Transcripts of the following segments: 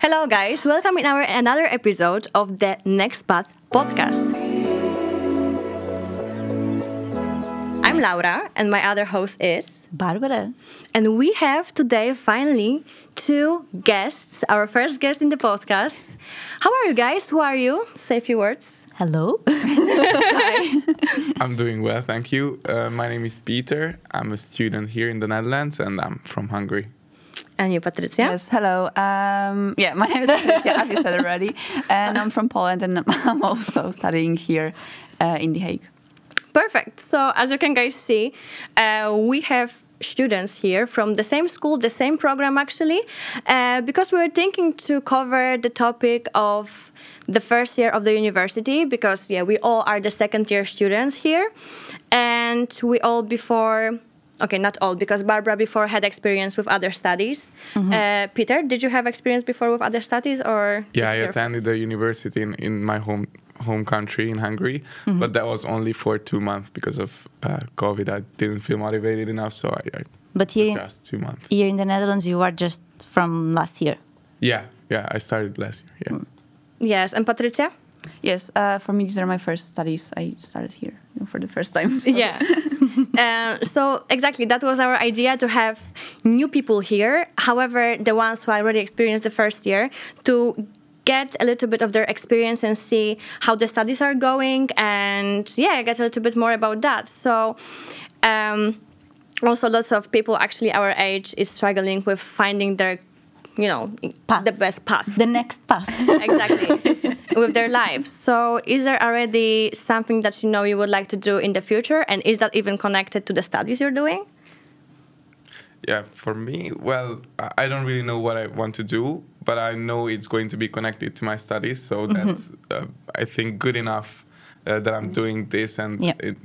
Hello guys, welcome in our another episode of the Next Path podcast. I'm Laura and my other host is Barbara. And we have today finally two guests, our first guest in the podcast. How are you guys? Who are you? Say a few words. Hello. Hi. I'm doing well, thank you. My name is Peter. I'm a student here in the Netherlands and I'm from Hungary. And you, Patricia? Yes, hello. My name is Patricia, as you said already. And I'm from Poland and I'm also studying here in The Hague. Perfect. So as you can guys see, we have students here from the same school, the same program actually, because we were thinking to cover the topic of the first year of the university, because we all are the second year students here, and we all before, okay, not all, because Barbara before had experience with other studies. Mm-hmm. Peter, did you have experience before with other studies or? Yeah, I attended the university in my home country in Hungary, but that was only for 2 months because of COVID. I didn't feel motivated enough, so I but here, just 2 months. Here in the Netherlands, you are just from last year. Yeah, I started last year. Yeah. Yes, and Patricia? Yes, for me these are my first studies. I started here for the first time. So. Yeah. So exactly, that was our idea, to have new people here. However, the ones who already experienced the first year, to get a little bit of their experience and see how the studies are going, and get a little bit more about that. So also lots of people actually our age is struggling with finding their path. The best path. The next path. Exactly. With their lives. So is there already something that you would like to do in the future, and is that even connected to the studies you're doing? Yeah, for me, well, I don't really know what I want to do, but I know it's going to be connected to my studies. So that's, I think, good enough that I'm doing this. And it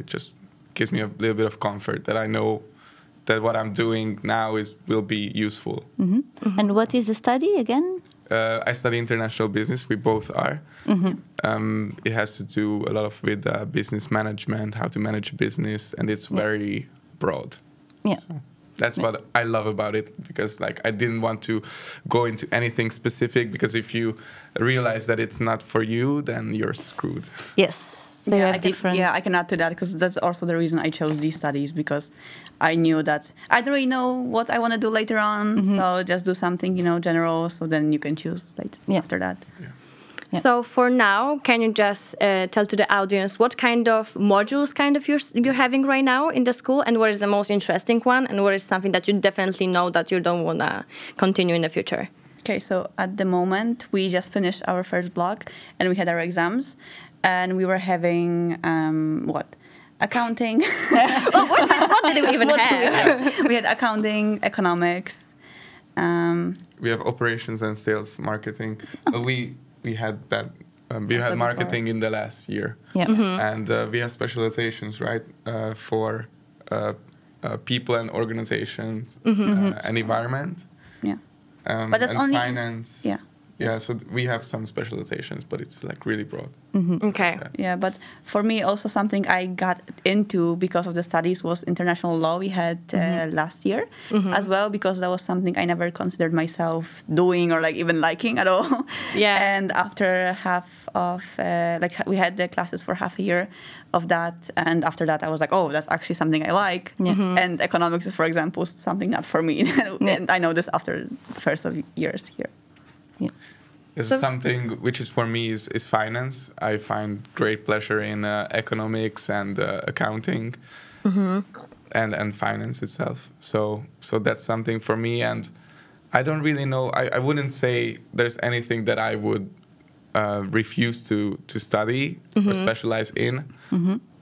just gives me a little bit of comfort that I know that what I'm doing now will be useful. Mm-hmm. Mm-hmm. And what is the study again? I study international business. We both are. Mm-hmm. It has to do a lot with business management, how to manage a business, and it's very broad. Yeah. So that's what I love about it, because I didn't want to go into anything specific, because if you realize that it's not for you, then you're screwed. Yes. I can add to that, because that's also the reason I chose these studies, because I knew that I don't really know what I want to do later on. Mm-hmm. So just do something, general, so then you can choose after that. Yeah. Yeah. So for now, can you just tell to the audience what kind of modules you're having right now in the school, and what is the most interesting one, and what is something that you definitely know that you don't want to continue in the future? Okay, so at the moment, we just finished our first block, and we had our exams, and we were having, accounting. What did we even have? We had accounting, economics. We have operations and sales marketing. We had that. We had marketing in the last year. Yeah. Mm-hmm. And we have specializations, right, for people and organizations and environment. Yeah. But that's and only finance. Yeah. Yeah, so we have some specializations, but it's really broad. Mm-hmm. Okay. Yeah, but for me also something I got into because of the studies was international law we had last year as well, because that was something I never considered myself doing or even liking at all. Yeah. And after half of, we had the classes for half a year of that, and after that I was like, oh, that's actually something I like. Yeah. Mm-hmm. And economics is, for example, something not for me. And I know this after the first of years here. Yeah. Something which is for me is finance. I find great pleasure in economics and accounting and finance itself. So that's something for me. And I don't really know. I wouldn't say there's anything that I would refuse to study or specialize in.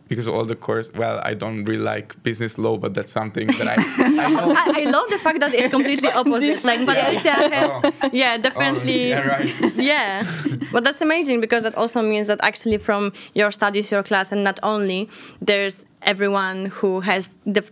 Because all the course, I don't really like business law, but that's something that I know. I love the fact that it's completely opposite. Patricia has, definitely. Oh, yeah, right. Yeah, but that's amazing, because that also means that actually from your studies, your class, and not only, there's everyone who has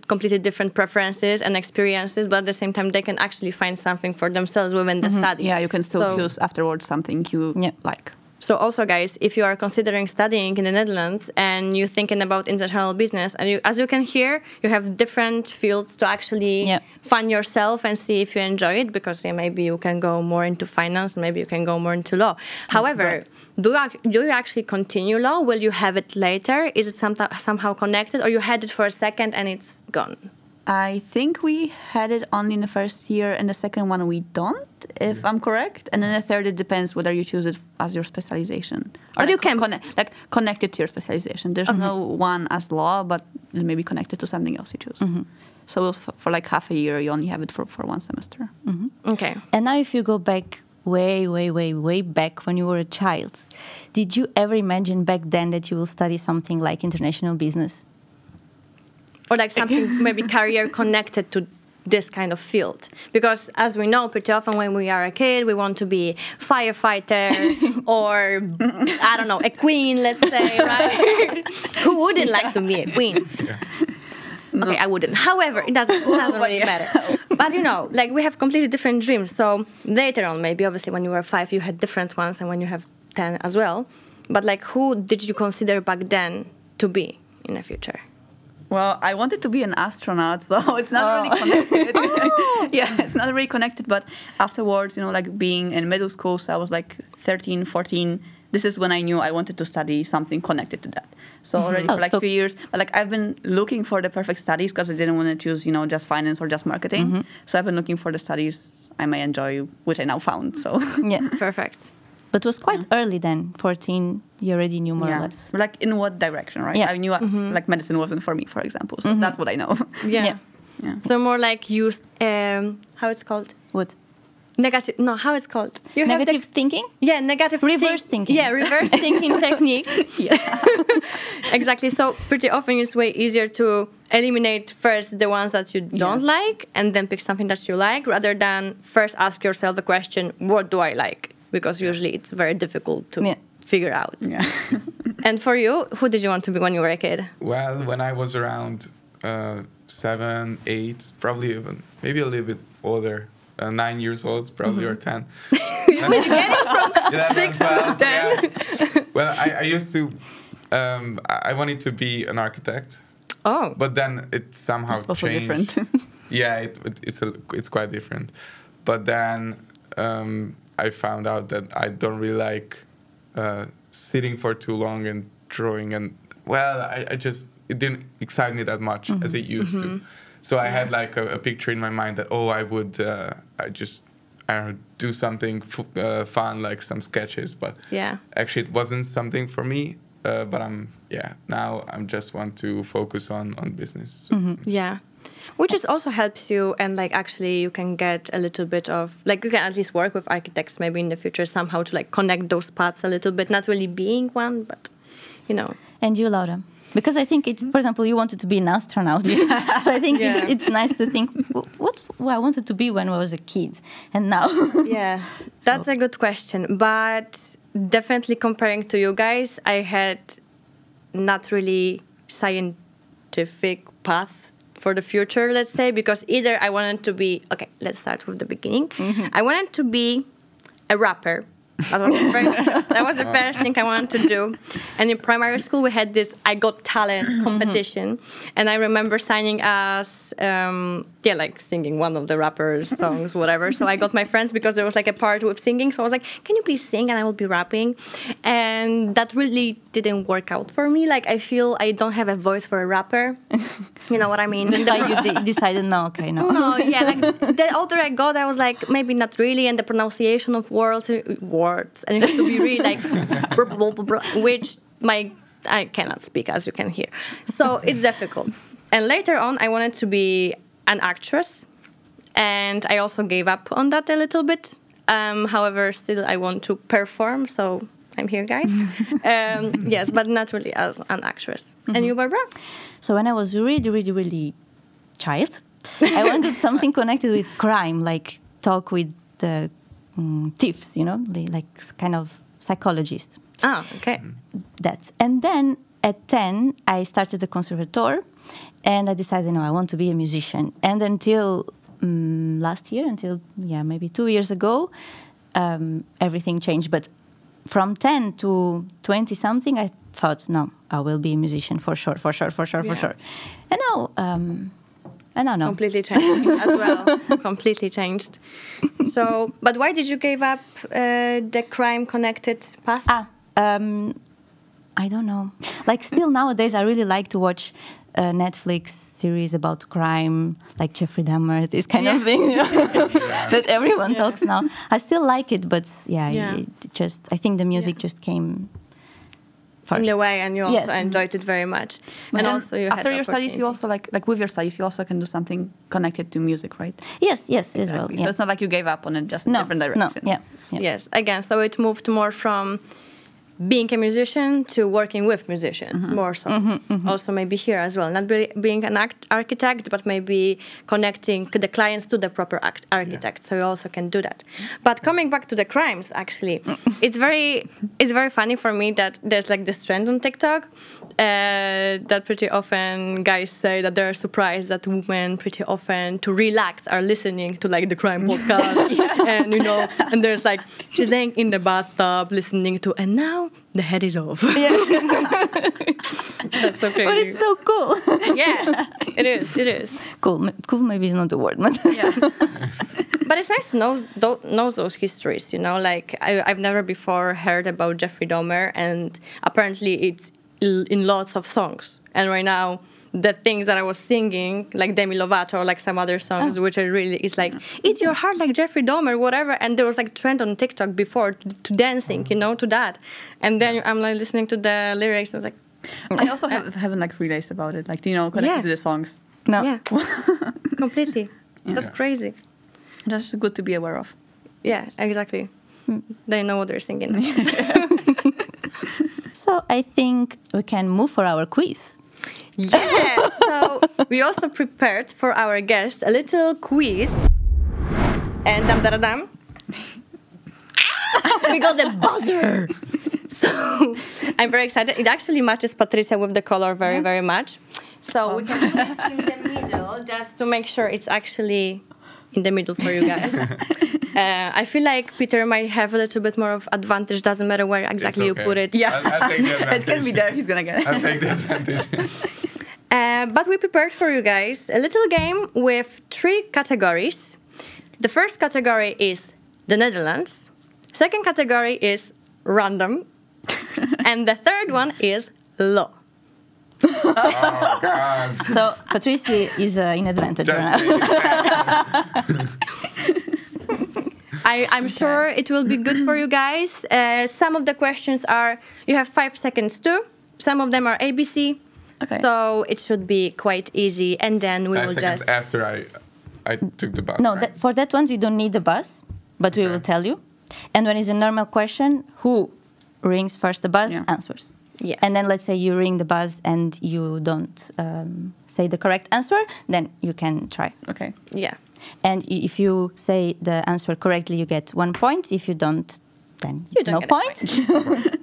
completely different preferences and experiences, but at the same time, they can actually find something for themselves within the study. Yeah, you can still choose afterwards something you like. So also, guys, if you are considering studying in the Netherlands and you're thinking about international business, and as you can hear, you have different fields to actually find yourself and see if you enjoy it, because maybe you can go more into finance, maybe you can go more into law. However, do you actually continue law? Will you have it later? Is it somehow connected, or you had it for a second and it's gone? I think we had it only in the first year, and the second one we don't, if I'm correct. And then the third, it depends whether you choose it as your specialization. Or you can connected to your specialization. There's no one as law, but it may be connected to something else you choose. So for like half a year, you only have it for one semester. Okay. And now if you go back way back when you were a child, did you ever imagine back then that you will study something like international business? Or like something maybe career connected to this kind of field? Because as we know, pretty often when we are a kid, we want to be firefighter or, I don't know, a queen, let's say, right? Who wouldn't like to be a queen? Yeah. Okay, I wouldn't. However, it doesn't really matter. But like we have completely different dreams. So later on, maybe obviously when you were 5, you had different ones, and when you have 10 as well. But like, who did you consider back then to be in the future? Well, I wanted to be an astronaut, so it's not really connected. It's not really connected. But afterwards, like being in middle school, so I was like 13, 14. This is when I knew I wanted to study something connected to that. So already for like 3 years, but like I've been looking for the perfect studies because I didn't want to choose, just finance or just marketing. So I've been looking for the studies I may enjoy, which I now found. So perfect. But it was quite early then, 14, you already knew more or less. Like in what direction, right? Yeah. I knew like medicine wasn't for me, for example. So that's what I know. Yeah. So more like use, how it's called? What? Negative, no, how it's called? You Negative thinking? Yeah, negative reverse thinking. Yeah, reverse thinking technique. Exactly. So pretty often it's way easier to eliminate first the ones that you don't like and then pick something that you like, rather than first ask yourself the question, what do I like? Because usually it's very difficult to figure out. Yeah. And for you, who did you want to be when you were a kid? Well, when I was around 7, 8, probably even maybe a little bit older, 9 years old, probably, or 10. Where did you get it from? 6 to 10? Yeah. Well, I used to, I wanted to be an architect. Oh. But then it somehow it's also changed. Different. Yeah, it's quite different. But then I found out that I don't really like sitting for too long and drawing, and it didn't excite me that much as it used to. So I had like a picture in my mind that I would I don't know, do something fun, like some sketches, but actually it wasn't something for me. But now I'm just want to focus on business. Yeah. Which is also helps you, and like actually you can get a little bit of, like you can at least work with architects maybe in the future somehow to like connect those paths a little bit, not really being one, but And you, Laura? Because I think it's, for example, you wanted to be an astronaut. So I think it's nice to think, what I wanted to be when I was a kid, and now. Yeah, that's a good question. But definitely comparing to you guys, I had not really scientific path for the future, let's say, because either I wanted to be, okay, let's start with the beginning. I wanted to be a rapper. That was the first thing I wanted to do. And in primary school, we had this I Got Talent competition. And I remember signing as, like singing one of the rappers' songs, whatever. So I got my friends because there was like a part with singing. So I was like, can you please sing? And I will be rapping. And that really didn't work out for me. Like, I feel I don't have a voice for a rapper. You know what I mean? That's why you decided, no. No, yeah. Like, the older I got, I was like, maybe not really. And the pronunciation of words, and it has to be really like, which I cannot speak, as you can hear. So it's difficult. And later on, I wanted to be an actress. And I also gave up on that a little bit. However, still I want to perform. So I'm here, guys. Yes, but not really as an actress. And you, Barbara? So when I was really, really, really child, I wanted something connected with crime, like talk with the thieves, like kind of psychologist. Ah, okay. That. And then at 10, I started the conservatoire, and I decided, I want to be a musician. And until last year, maybe 2 years ago, everything changed. But from 10 to 20 something, I thought, no, I will be a musician for sure. And now, no. Completely changed as well. Completely changed. So, but why did you give up the crime-connected path? I don't know. Like, still nowadays, I really like to watch Netflix series about crime, like Jeffrey Dahmer, this kind of thing, you know, that everyone talks now. I still like it, but it just, I think the music just came first. In a way, and you also enjoyed it very much. And also, you after had your studies, you also like with your studies, you also can do something connected to music, right? Yes, as well. So it's not like you gave up on it, just in a different direction. No, Yes, again, so it moved more from being a musician to working with musicians, more so. Also maybe here as well, not being an architect, but maybe connecting the clients to the proper architect. So you also can do that. But coming back to the crimes, actually, it's very funny for me that there's like this trend on TikTok that pretty often guys say that they're surprised that women pretty often to relax are listening to like the crime podcast, and you know, and there's like she's laying in the bathtub listening to, and now the head is off. That's so crazy. But it's so cool. Yeah, it is. Cool maybe is not the word, but But it's nice to know those histories, you know, like I've never before heard about Jeffrey Dahmer, and apparently it's in lots of songs. And right now, the things that I was singing, like Demi Lovato or like some other songs, which are really, it's like, eat your heart like Jeffrey Dahmer, whatever. And there was like trend on TikTok before to dancing, you know, to that. And then I'm like listening to the lyrics and I was like, I also haven't like realized about it, like, you know, connected to the songs. no. yeah, completely. That's crazy. That's good to be aware of. Yeah, exactly. They know what they're singing. So I think we can move for our quiz. Yeah, so we also prepared for our guests a little quiz. And dum-da-da-dum. We got the buzzer. So I'm very excited. It actually matches Patricia with the color very, very much. So we can put it in the middle just to make sure it's actually in the middle for you guys. I feel like Peter might have a little bit more of advantage. Doesn't matter where exactly you put it. Yeah, I'll take the advantage. It's gonna be there. He's gonna get it. I'll take the advantage. But we prepared for you guys a little game with 3 categories. The first category is the Netherlands. Second category is random. And the third one is law. Oh, God. So Patricia is in advantage Just right now. make it I'm sure it will be good for you guys. Some of the questions are, you have 5 seconds too. Some of them are ABC. Okay. So it should be quite easy. And then we 5 will seconds just... after I took the bus. No, right? for that one you don't need the bus, but we Okay. will tell you. And when it's a normal question, who rings first the buzz answers. Yes. And then let's say you ring the buzz and you don't say the correct answer, then you can try. Okay. Yeah. And if you say the answer correctly, you get 1 point. If you don't, then You don't no get a point.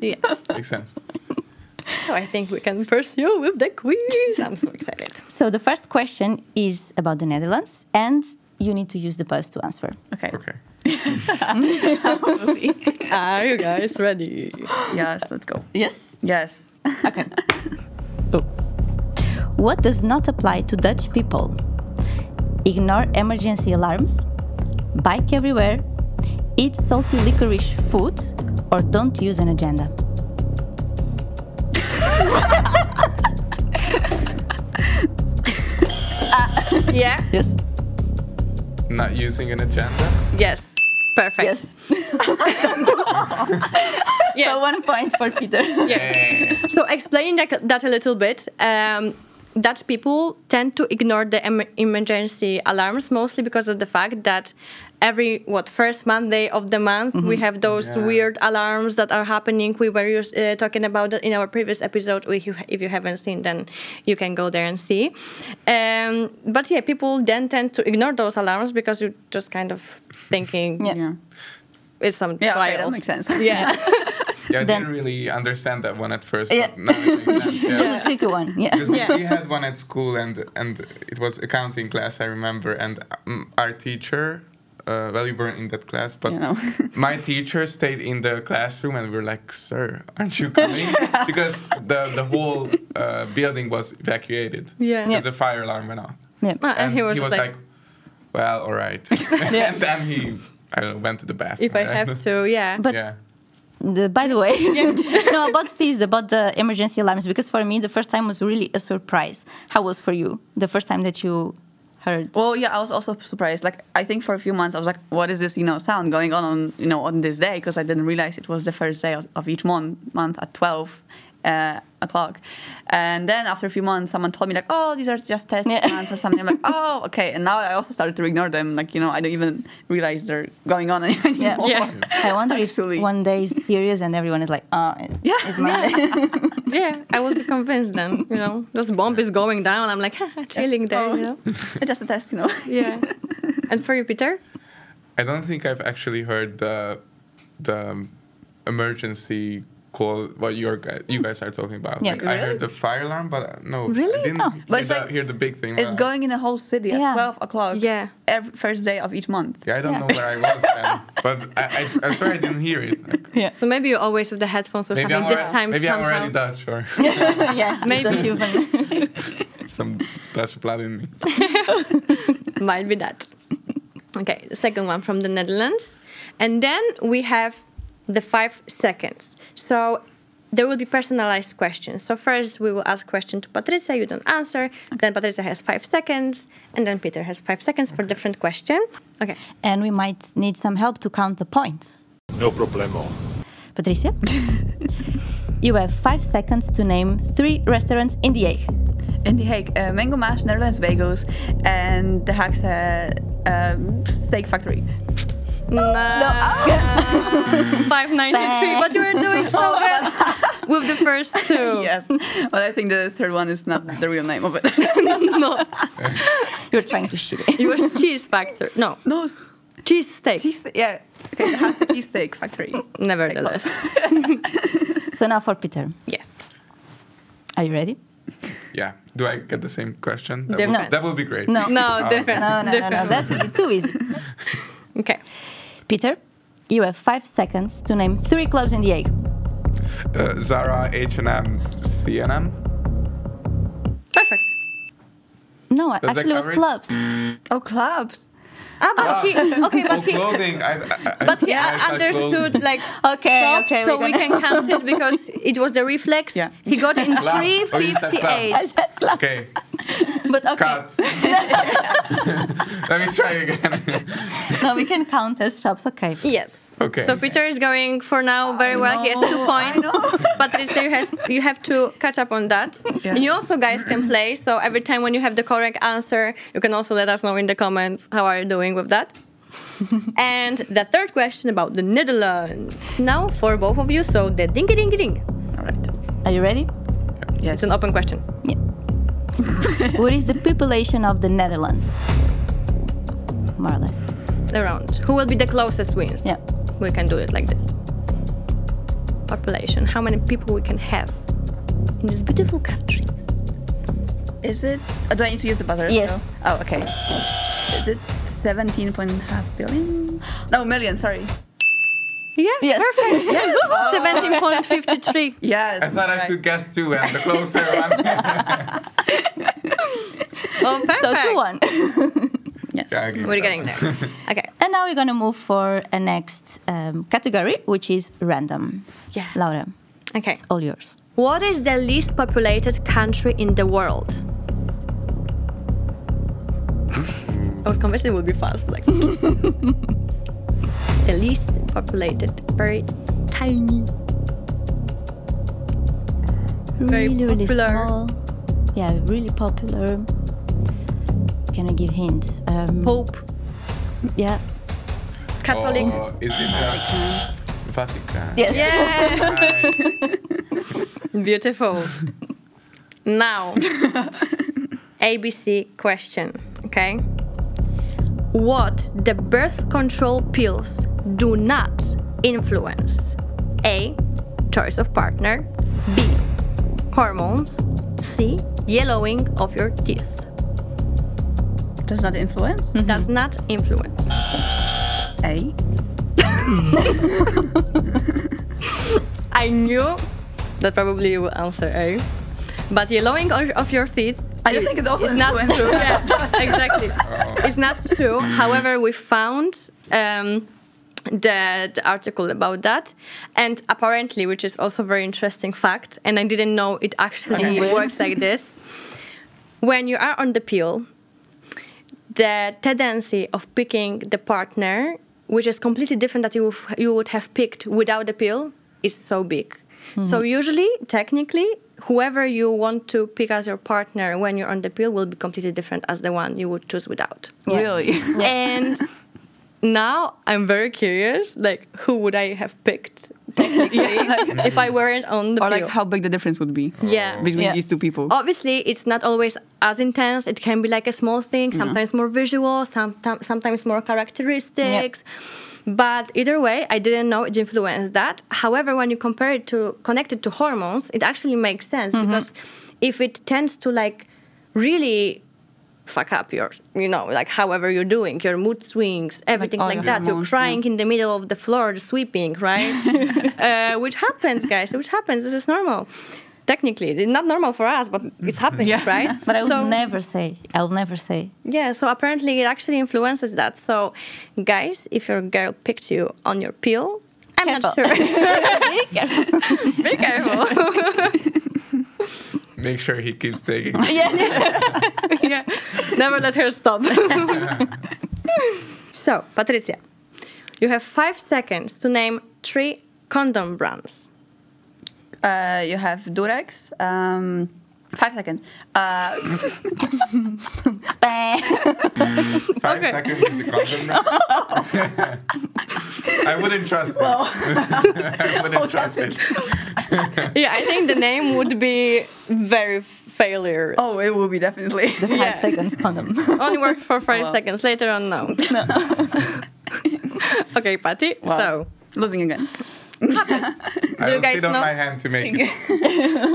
Yes. Makes sense. So I think we can pursue with the quiz. I'm so excited. So the first question is about the Netherlands, and you need to use the buzz to answer. Okay. Okay. Are you guys ready? Yes, let's go. Yes? Yes. Okay. What does not apply to Dutch people? Ignore emergency alarms, bike everywhere, eat salty licorice food, or don't use an agenda. Yeah? Yes. Not using an agenda? Yes. Perfect. Yes. Yes. So 1 point for Peter. Yeah. So explaining that a little bit, Dutch people tend to ignore the emergency alarms mostly because of the fact that every first Monday of the month we have those weird alarms that are happening. We were talking about that in our previous episode. If you haven't seen, then you can go there and see. But yeah, people then tend to ignore those alarms because you're just kind of thinking Yeah. it's some Yeah. trial. Okay, that makes sense. Yeah. Yeah, I Then- didn't really understand that one at first. Yeah. But now it makes sense. Yeah. It's a tricky one. Yeah. Because Yeah. we had one at school, and it was accounting class, I remember, and our teacher well, you weren't in that class, but You know. my teacher stayed in the classroom, and we were like, "Sir, aren't you coming?" Because the whole building was evacuated. Yeah. Because the fire alarm went off. Yeah. And he was just like, "Well, all right." And then he, I don't know, went to the bathroom. if I have to, yeah. But Yeah. by the way, no, about this, about the emergency alarms, because for me, the first time was really a surprise. How was for you, the first time that you heard? Well, yeah, I was also surprised. Like, I think for a few months I was like, what is this, sound going on on this day? Because I didn't realize it was the first day of each month at 12 o'clock. And then after a few months, someone told me like, oh, these are just test months or something. I'm like, oh, okay. And now I also started to ignore them. Like, I don't even realize they're going on anymore. Yeah. I wonder Actually. if one day is serious and everyone is like, oh, it's Monday. Yeah, I would be convinced then, this bomb is going down. I'm like, chilling there, It's just a test, Yeah. And for you, Peter? I don't think I've actually heard the emergency call what you guys are talking about. Yeah. Like, I heard the fire alarm, but no, Really? I didn't Oh. But it's like- hear the big thing. It's going in the whole city Yeah. at 12 o'clock. Yeah. Every first day of each month. Yeah, I don't know where I was then, but I swear I didn't hear it. Like, So maybe you're always with the headphones or maybe something. This time maybe I'm somehow. already Dutch or Yeah, Maybe. don't even- some Dutch blood in me. Might be that. Okay, the second one from the Netherlands. And then we have the 5 seconds. So there will be personalized questions. So first we will ask question to Patricia, you don't answer. Then Patricia has 5 seconds. And then Peter has 5 seconds for different question. Okay. And we might need some help to count the points. No problemo. Patricia, you have 5 seconds to name 3 restaurants in The Hague. In The Hague, Mango Mash, Netherlands Bagels, and the Haagse Steak Factory. No. 593. But you were doing so good with the first 2. Yes, but I think the third one is not the real name of it. No. You're trying to shit. It was Cheese Factory. No. No, Cheese Steak. yeah. Okay, the Haagse Cheese Steak Factory. Nevertheless. So now for Peter. Yes. Are you ready? Yeah. Do I get the same question? Different. That would be great. No. No, different. No, different. that would be too easy. Okay. Peter, you have 5 seconds to name 3 clubs in The Hague. Zara, H&M, C&M. Perfect. No, that actually it was cover it? clubs. Oh, clubs. But he Oh, clothing. but he I understood clothing. like Okay, props, okay, so we're we gonna- can count it because it was the reflex. Yeah. He got in Clubs. Oh, you said 358. clubs. said clubs. Okay, But okay. cut. Let me try again. No, we can count as shops. Okay. Yes. Okay. So Peter is going for now very well. He has 2 points. Patricia, you have to catch up on that. Yeah. And you also guys can play. So every time when you have the correct answer, you can also let us know in the comments how are you doing with that. And the third question about the Netherlands. Now for both of you. So the dingy dingy ding. All right. Are you ready? Yes. It's an open question. Yeah. What is the population of the Netherlands? More or less. Around. Who will be the closest wins? Yeah. We can do it like this. Population. How many people we can have in this beautiful country? Is it? Do I need to use the buzzer? Yes. No? Oh, okay. Is it 17.5 billion? No, million. Sorry. Yeah, Yes. perfect. Yeah. 17.53. Yes. I thought I could guess 2, and the closer one. Oh, perfect. So 2-1. Yes. Yeah, I give We're that getting one. there. Okay. And now we're gonna move for a next category, which is random. Yeah. Laura, Okay. all yours. What is the least populated country in the world? I was convinced it would be fast. Like the least populated, very tiny. Very really popular. small. Yeah, really popular. Can I give hints? Pope, Yeah. Catholic. Oh, is it Vatican? Yes. Yeah. Right. Beautiful. Now, ABC question. Okay. What the birth control pills do not influence? A. Choice of partner. B. Hormones. C. Yellowing of your teeth. Does not influence? Does not influence. A. I knew that probably you will answer A. But yellowing of your teeth. I don't think it also is not true. Yeah, exactly. Oh. It's not true. However, we found the article about that, and apparently, which is also a very interesting fact, and I didn't know it actually works like this. When you are on the pill, the tendency of picking the partner, which is completely different that you would have picked without the pill, is so big. So usually, technically, whoever you want to pick as your partner when you're on the pill will be completely different as the one you would choose without. Yeah. Really? And now I'm very curious, like, who would I have picked technically if I weren't on the Or pill? like how big the difference would be between these two people. Obviously, it's not always as intense. It can be like a small thing, sometimes more visual, sometimes more characteristics. But either way, I didn't know it influenced that. However, when you compare it to, connect it to hormones, it actually makes sense because if it tends to like really fuck up your, like however you're doing, your mood swings, everything like that. You're crying in the middle of the floor, sweeping, right? Which happens, guys, which happens. This is normal. Technically, it's not normal for us, but it's happening, right? But I will never say. Yeah, so apparently it actually influences that. So, guys, if your girl picked you on your pill, I'm not sure. Be careful. Be careful. Make sure he keeps taking it. Yeah. Never let her stop. So, Patricia, you have 5 seconds to name 3 condom brands. You have Durex. 5 seconds. 5 seconds is the condom brand? I wouldn't trust it. I wouldn't trust it. Yeah, I think the name would be very failure. Oh, it will be definitely. The 5 seconds condom. Only work for 5 seconds. Later on, no. Okay, Patty. Wow. So, Losing again. I will guys sit on know? my hand to make it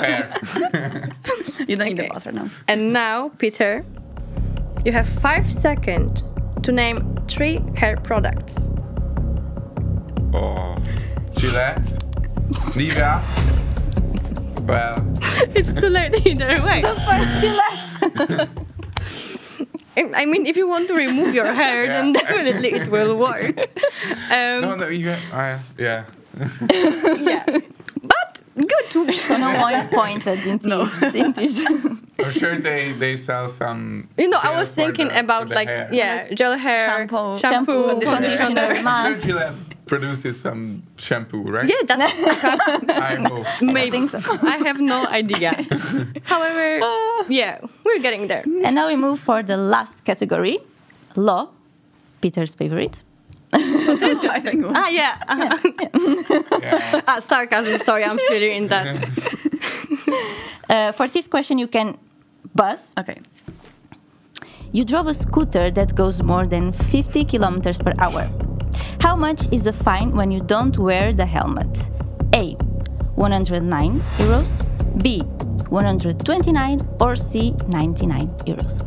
fair. You don't need Okay. the buzzer now. and now, Peter, you have 5 seconds to name 3 hair products. Oh, Gillette, Nivea. Well, It's too late either way. Gillette. I mean, if you want to remove your hair, Yeah. then definitely it will work. no, you yeah. Yeah. But good to No one's pointed in this. I'm sure they sell some. I was gels for thinking the- about for the like hair. gel hair, Shampoo, shampoo, conditioner. I'm mask. sure Gillette produces some shampoo, right? Yeah, that's I hope. maybe. think so. I have no idea. However, yeah, we're getting there. And now we move for the last category, law, Peter's favorite. I think. Yeah. Yeah. Sarcasm. Sorry, I'm feeling in that. For this question, you can buzz. Okay. You drove a scooter that goes more than 50 kilometers per hour. How much is the fine when you don't wear the helmet? A, 109 euros, B, 129, or C, 99 euros.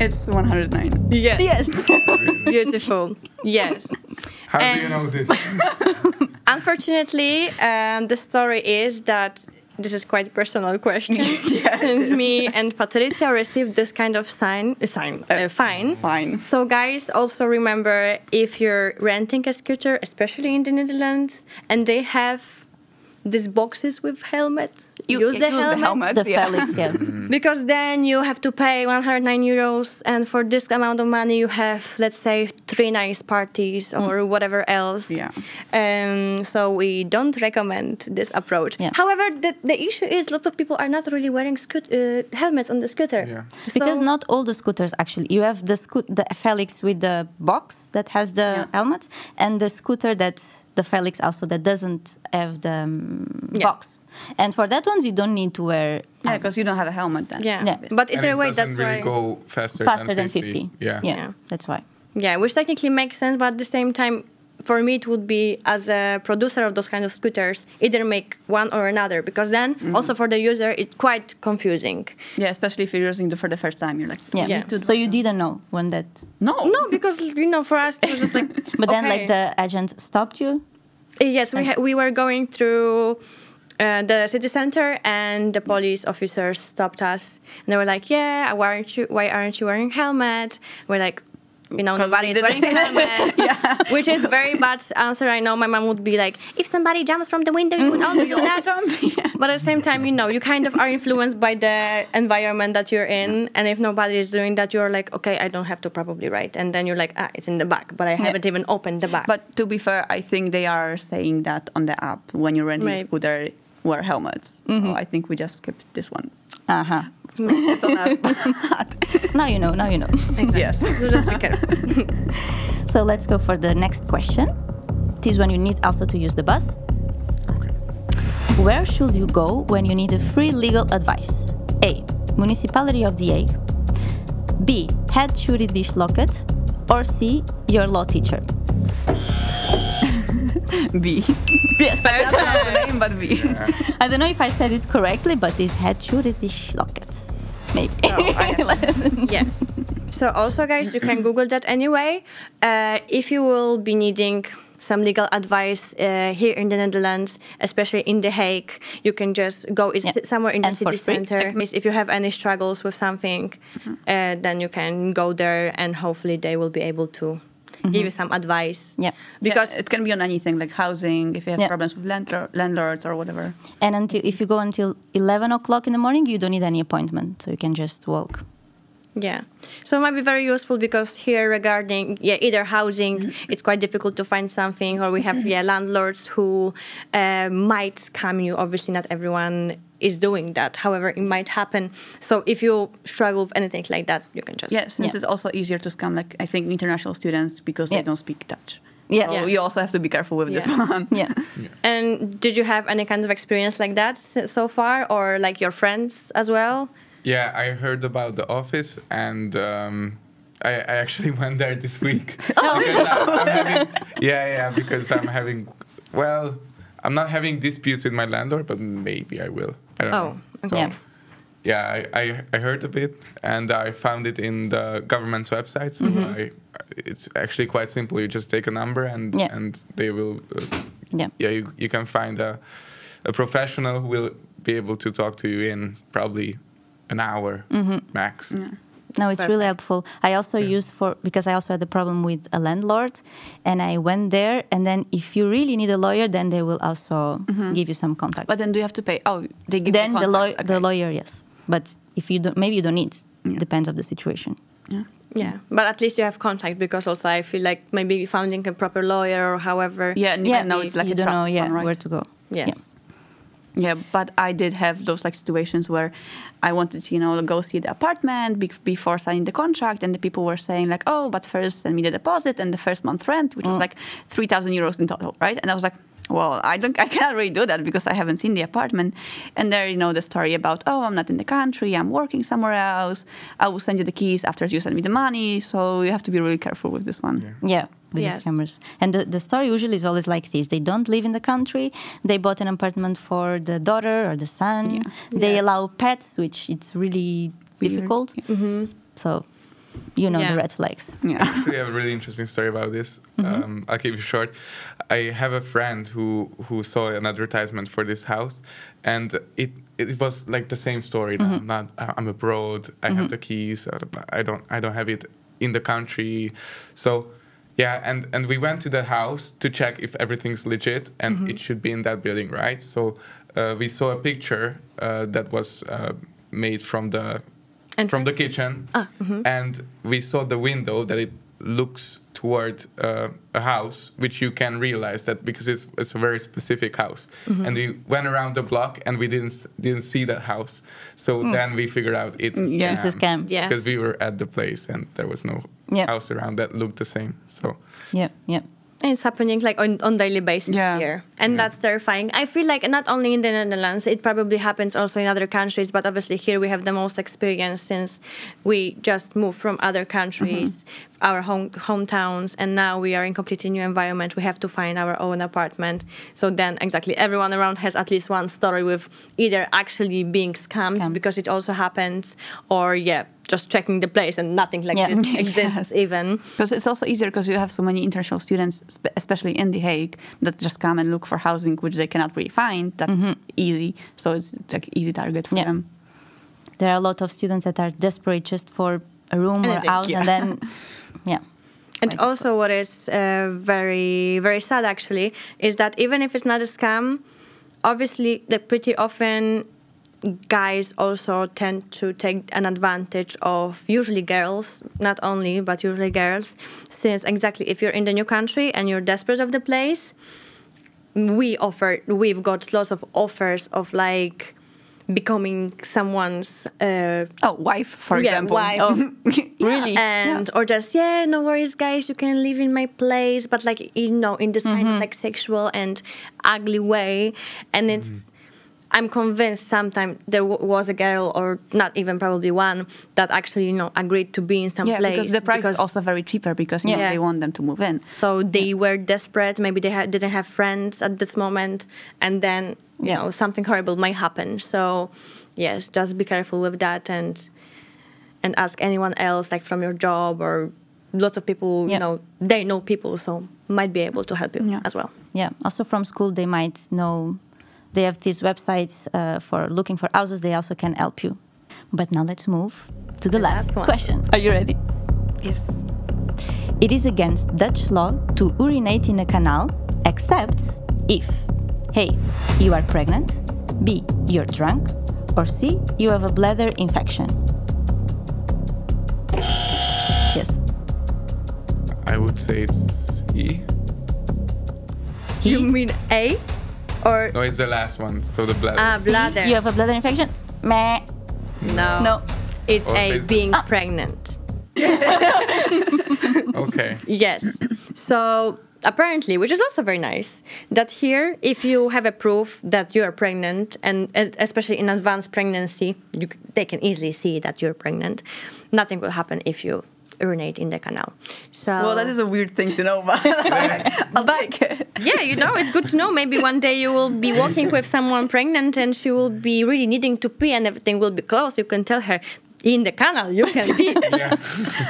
It's 109. Yes. Beautiful. Yes. How do you know this? Unfortunately, the story is that this is quite a personal question. Since me and Patricia received this kind of fine. Fine. So guys, also remember, if you're renting a scooter, especially in the Netherlands, and they have these boxes with helmets, use the helmet. The Felix, yeah. Because then you have to pay 109 euros, and for this amount of money you have, let's say, 3 nice parties or whatever else. Yeah. So we don't recommend this approach. Yeah. However, the issue is lots of people are not really wearing helmets on the scooter. Yeah. Because So- not all the scooters actually. You have the Felix with the box that has the helmet, and the scooter that the Felix also that doesn't have the box. And for that ones, you don't need to wear. Yeah, because you don't have a helmet then. Yeah. Yeah. But And either it way, doesn't that's really why. go faster Faster than 50. Yeah. Yeah, that's why. Yeah, which technically makes sense, but at the same time, for me, it would be, as a producer of those kind of scooters, either make one or another, because then also for the user, it's quite confusing. Yeah, especially if you're using it for the first time. You're like, Yeah. So you didn't know when that... No, because, for us, it was just like... But then, okay. like, the agent stopped you? Yes, we were going through the city center, and the police officers stopped us. And they were like, yeah, why aren't you wearing a helmet? We're like... nobody is wearing a helmet, which is a very bad answer. I know my mom would be like, if somebody jumps from the window, you would also do that. But at the same time, you kind of are influenced by the environment that you're in. And if nobody is doing that, you're like, okay, I don't have to probably write. And then you're like, it's in the back, but I haven't even opened the back. But to be fair, I think they are saying that on the app when you're renting a scooter, wear helmets. So I think we just skipped this one. Uh-huh. So it's on app. Now you know. Exactly. Yes. So just be careful. So let's go for the next question. This is when you need also to use the bus. Okay. Where should you go when you need a free legal advice? A. Municipality of The Hague. B. Het Juridisch Loket. Or C. Your law teacher. B. Yes, that's not the name, but B. I don't know if I said it correctly, but it's Het Juridisch Loket. Maybe. Yes. So also, guys, you can Google that anyway. If you will be needing some legal advice here in the Netherlands, especially in The Hague, you can just go somewhere in the city center. If you have any struggles with something, then you can go there, and hopefully they will be able to give you some advice. Yeah. Because it can be on anything, like housing, if you have problems with landlords or whatever. And if you go until 11 o'clock in the morning, you don't need any appointment, so you can just walk. Yeah. So it might be very useful, because here regarding either housing, it's quite difficult to find something, or we have landlords who might scam you. Obviously, not everyone is doing that. However, it might happen. So if you struggle with anything like that, you can just... Yes, this is also easier to scam, like I think international students, because they don't speak Dutch. Yeah. So you also have to be careful with this one. Yeah. And did you have any kind of experience like that so far, or like your friends as well? Yeah, I heard about the office, and I actually went there this week. Because I'm having, I'm not having disputes with my landlord, but maybe I will. I don't know. Okay. So, I heard a bit, and I found it in the government's website. So it's actually quite simple. You just take a number, and they will. You can find a professional who will be able to talk to you in probably an hour max. Yeah. No, it's really helpful. I also used because I also had a problem with a landlord, and I went there, and then if you really need a lawyer, then they will also give you some contacts. But then do you have to pay? Oh, they give then you contacts. The lawyer, yes. But if you don't, maybe you don't need. Depends of the situation. Yeah, but at least you have contact, because also I feel like maybe finding a proper lawyer or however. Yeah, and you can know it's like you don't know where to go. Yes. Yeah, but I did have those like situations where I wanted to, go see the apartment before signing the contract, and the people were saying like, oh, but first send me the deposit and the first month rent, which was like 3,000 euros in total, right? And I was like, well, I cannot really do that because I haven't seen the apartment. And there, the story about, oh, I'm not in the country, I'm working somewhere else. I will send you the keys after you send me the money. So you have to be really careful with this one. Yeah. With the scammers. And the story usually is always like this. They don't live in the country. They bought an apartment for the daughter or the son. Yeah. They allow pets, which it's really difficult. Yeah. So the red flags. Yeah. Actually, I have a really interesting story about this. I'll keep it short. I have a friend who saw an advertisement for this house, and it was like the same story. I'm abroad. I have the keys. I don't have it in the country. So. Yeah, and we went to the house to check if everything's legit, and it should be in that building, right? So we saw a picture that was made from the kitchen, and we saw the window that it looks toward a house, which you can realize that because it's a very specific house. And we went around the block, and we didn't see that house. So then we figured out it's a scam. Yeah, because we were at the place and there was no house around that looked the same. So And it's happening like on daily basis here. And that's terrifying. I feel like not only in the Netherlands, it probably happens also in other countries, but obviously here we have the most experience since we just moved from other countries our hometowns, and now we are in completely new environment. We have to find our own apartment. So then exactly everyone around has at least one story with either actually being scammed because it also happens, or just checking the place and nothing like this exists even. Because it's also easier because you have so many international students, especially in The Hague, that just come and look for housing which they cannot really find that easy. So it's like easy target for them. There are a lot of students that are desperate just for a room or house, and then And also what is very, very sad actually is that even if it's not a scam, obviously pretty often guys also tend to take an advantage of usually girls, not only, but usually girls, since exactly if you're in the new country and you're desperate of the place, we've got lots of offers of like becoming someone's wife, for example. Wife. Really? And or just no worries guys, you can live in my place, but like in this kind of like sexual and ugly way. And it's I'm convinced sometimes there was a girl, or not even probably one, that actually agreed to be in some place. Because the price is also very cheaper because they want them to move in. So they were desperate. Maybe they didn't have friends at this moment, and then something horrible might happen. So yes, just be careful with that, and ask anyone else, like from your job, or lots of people. They know people, so might be able to help you as well. Yeah. Also from school, they might know. They have these websites for looking for houses. They also can help you. But now let's move to the last question. Are you ready? Yes. It is against Dutch law to urinate in a canal, except if A, you are pregnant, B, you're drunk, or C, you have a bladder infection. Yes. I would say it's E. You mean A? Or No, it's the last one. So the bladder. Bladder. You have a bladder infection? Meh. No. It's Or A, is it- being pregnant. Okay. Yes. So apparently, which is also very nice, that here, if you have a proof that you are pregnant, and especially in advanced pregnancy, they can easily see that you're pregnant, nothing will happen if you urinate in the canal. So Well, that is a weird thing to know, but I'll take it. it's good to know. Maybe one day you will be walking with someone pregnant and she will be really needing to pee and everything will be closed. You can tell her, in the canal you can pee. Yeah.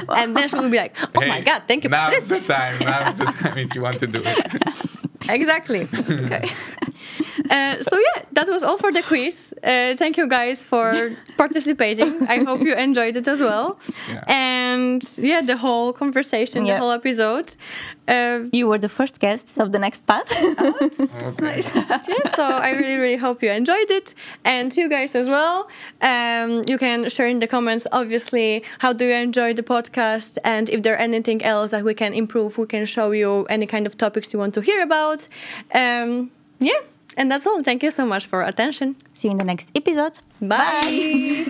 And then she will be like, oh my God, thank you for Now's this. the time. Now's the time if you want to do it. Exactly. Okay. So that was all for the quiz. Thank you guys for participating. I hope you enjoyed it as well. Yeah. And the whole conversation, the whole episode. You were the first guests of the next part. Okay. So I really, really hope you enjoyed it, and you guys as well. You can share in the comments, obviously, how do you enjoy the podcast, and if there's anything else that we can improve, we can show you any kind of topics you want to hear about. And that's all. Thank you so much for attention. See you in the next episode. Bye.